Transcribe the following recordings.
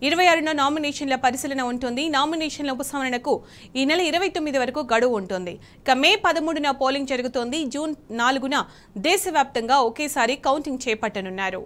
26న నామినేషన్ల పరిశీలన ఉంటుంది. నామినేషన్ల ఉపసంహరణకు ఈ నెల 29 వరకు గడువు ఉంటుంది. ఇక మే 13న పోలింగ్ జరుగుతోంది. జూన్ 4న దేశవ్యాప్తంగా ఒకేసారి కౌంటింగ్ చేపట్టనున్నారు.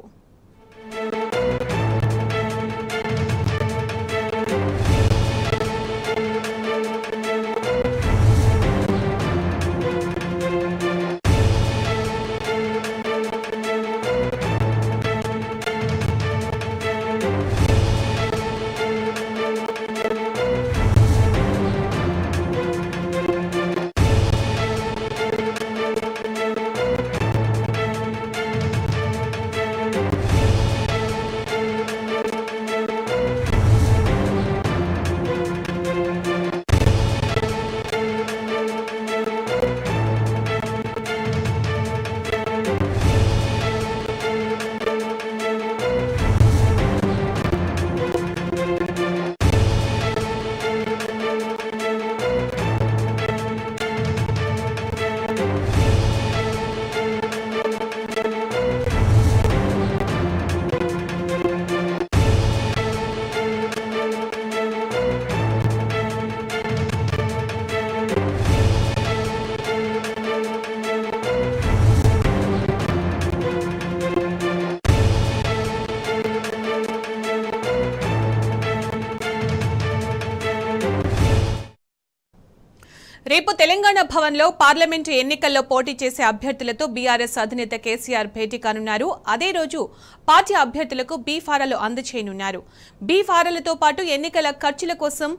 రేపు తెలంగాణ భవన్లో పార్లమెంటు ఎన్నికల్లో పోటీ చేసే అభ్యర్థులతో బీఆర్ఎస్ అధినేత కేసీఆర్ భేటీ కానున్నారు. అదే రోజు పార్టీ అభ్యర్థులకు బీ ఫారాలు అందజేయనున్నారు. బీ ఫారాలతో పాటు ఎన్నికల ఖర్చుల కోసం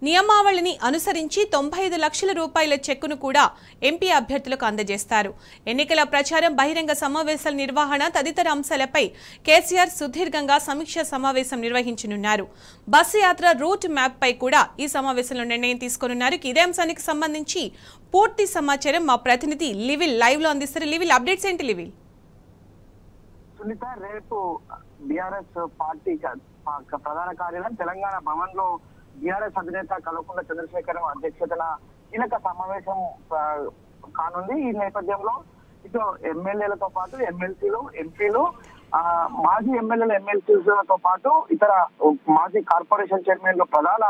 నియమావళిని అనుసరించి 95 లక్షల రూపాయల చెక్కును కూడా ఎంపీ అభ్యర్థులకు అందజేస్తారు. ఎన్నికల ప్రచారం, బహిరంగ సమావేశాల నిర్వహణ తదితర అంశాలపై కేసీఆర్ సుదీర్ఘంగా సమీక్షా సమావేశం నిర్వహించనున్నారు. బస్సు యాత్ర రూట్ మ్యాప్ పై కూడా ఈ సమావేశంలో నిర్ణయం తీసుకోనున్నారు. ఇదే అంశానికి సంబంధించి పూర్తి సమాచారం మా ప్రతినిధి లివిల్ లైవ్ లో అందిస్తారు. లివిల్ అప్డేట్స్ ఏంటి? లివిల్ సునీత, రేపు బీఆర్ఎస్ పార్టీ ప్రధాన కార్యాలయం తెలంగాణ భవన్ లో బీఆర్ఎస్ అధినేత కల్వకుంట్ల చంద్రశేఖరరావు అధ్యక్షతన కీలక సమావేశం కానుంది. ఈ నేపథ్యంలో ఇటు ఎమ్మెల్యేలతో పాటు ఎమ్మెల్సీలు, ఎంపీలు, మాజీ ఎమ్మెల్యేలు, ఎమ్మెల్సీలతో పాటు ఇతర మాజీ కార్పొరేషన్ చైర్మన్లు, ప్రధాన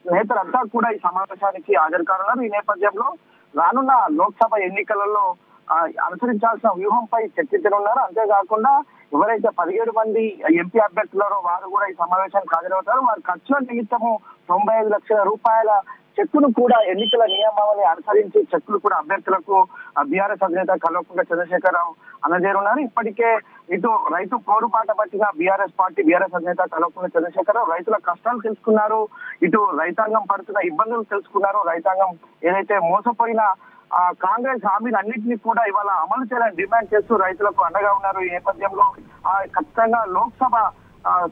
నేతలంతా కూడా ఈ సమావేశానికి హాజరు కానున్నారు. ఈ నేపథ్యంలో రానున్న లోక్సభ ఎన్నికలలో అనుసరించాల్సిన వ్యూహంపై చర్చించనున్నారు. అంతేకాకుండా ఎవరైతే 17 మంది ఎంపీ అభ్యర్థులారో వారు కూడా ఈ సమావేశానికి హాజరవుతారు. వారి ఖర్చుల నిమిత్తము 95 లక్షల రూపాయల చెక్కును కూడా ఎన్నికల నియమావళి అనుసరించి చెక్కులు కూడా అభ్యర్థులకు బీఆర్ఎస్ అధినేత కల్వకుంట్ల చంద్రశేఖరరావు అందజేయనున్నారు. ఇప్పటికే ఇటు రైతు పోరుపాట పట్టిన బీఆర్ఎస్ పార్టీ, బీఆర్ఎస్ అధినేత కల్వకుంట్ల చంద్రశేఖరరావు రైతుల కష్టాలు తెలుసుకున్నారు. ఇటు రైతాంగం పడుతున్న ఇబ్బందులు తెలుసుకున్నారు. రైతాంగం ఏదైతే మోసపోయిన కాంగ్రెస్ హామీలు అన్నింటినీ కూడా ఇవాళ అమలు చేయాలని డిమాండ్ చేస్తూ రైతులకు అండగా ఉన్నారు. ఈ నేపథ్యంలో ఖచ్చితంగా లోక్సభ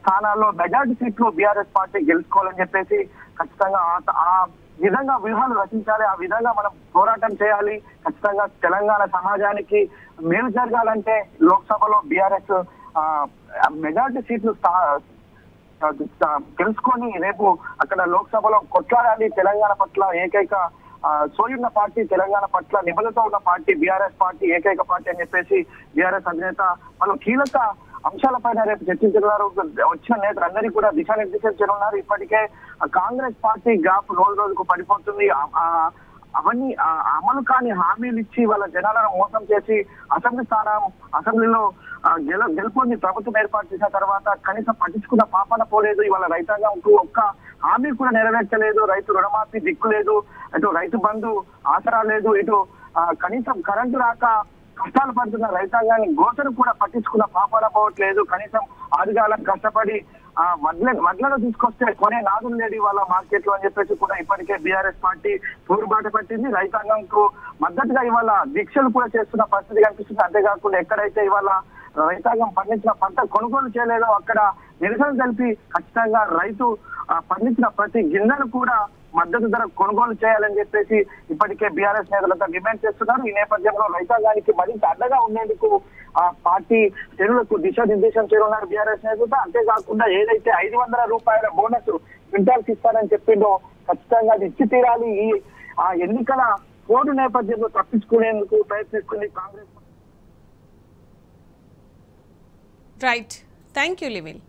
స్థానాల్లో మెజార్టీ సీట్లు బీఆర్ఎస్ పార్టీ గెలుచుకోవాలని చెప్పేసి ఖచ్చితంగా ఆ విధంగా వ్యూహాలు రచించాలి. ఆ విధంగా మనం పోరాటం చేయాలి. ఖచ్చితంగా తెలంగాణ సమాజానికి మేలు జరగాలంటే లోక్సభలో బీఆర్ఎస్ మెజార్టీ సీట్లు తెలుసుకొని రేపు అక్కడ లోక్సభలో కొట్లాడాలి. తెలంగాణ పట్ల ఏకైక సోయున్న పార్టీ, తెలంగాణ పట్ల నిబద్ధత ఉన్న పార్టీ బీఆర్ఎస్ పార్టీ, ఏకైక పార్టీ అని చెప్పేసి బీఆర్ఎస్ అధినేత పలు కీలక అంశాలపైన రేపు చర్చించనున్నారు. వచ్చిన నేతలందరికీ కూడా దిశానిర్దేశం చేయనున్నారు. ఇప్పటికే కాంగ్రెస్ పార్టీ గ్రాఫ్ రోజు రోజుకు పడిపోతుంది. అవన్నీ అమలు కాని హామీలు ఇచ్చి వాళ్ళ జనాలను మోసం చేసి అసెంబ్లీలో గెలుపొంది ప్రభుత్వం ఏర్పాటు చేసిన తర్వాత కనీసం పట్టించుకున్న పాపన పోలేదు. ఇవాళ రైతాంగంకు ఒక్క హామీ కూడా నెరవేర్చలేదు. రైతు రుణమాఫీ దిక్కు లేదు, ఇటు రైతు బంధు ఆసరా లేదు, ఇటు కనీసం కరెంటు రాక కష్టాలు పడుతున్న రైతాంగాన్ని గోసను కూడా పట్టించుకున్న పాపాల పోవట్లేదు. కనీసం ఆదిగాలం కష్టపడి వడ్లను తీసుకొస్తే కొనే నాదులు లేడు వాళ్ళ మార్కెట్ లో అని చెప్పేసి కూడా ఇప్పటికే బీఆర్ఎస్ పార్టీ పోరుబాట పట్టింది. రైతాంగంకు మద్దతుగా ఇవాళ దీక్షలు కూడా చేస్తున్న పరిస్థితి కనిపిస్తుంది. అంతేకాకుండా ఎక్కడైతే ఇవాళ రైతాంగం పండించిన పంట కొనుగోలు చేయలేదో అక్కడ నిరసన తెలిపి ఖచ్చితంగా రైతు పండించిన ప్రతి గింజను కూడా మద్దతు ధర కొనుగోలు చేయాలని చెప్పేసి ఇప్పటికే బీఆర్ఎస్ నేతలంతా డిమాండ్ చేస్తున్నారు. ఈ నేపథ్యంలో రైతాంగానికి మరింత అండగా ఉండేందుకు ఆ పార్టీ శ్రేణులకు దిశానిర్దేశం చేయనున్నారు బీఆర్ఎస్ నేతలు. అంతేకాకుండా ఏదైతే 500 రూపాయల బోనస్ క్వింటాల్స్ ఇస్తారని చెప్పిందో ఖచ్చితంగా అది ఇచ్చి తీరాలి. ఈ ఎన్నికల కోడ్ నేపథ్యంలో తప్పించుకునేందుకు ప్రయత్నిస్తుంది కాంగ్రెస్. Right, thank you లివిల్.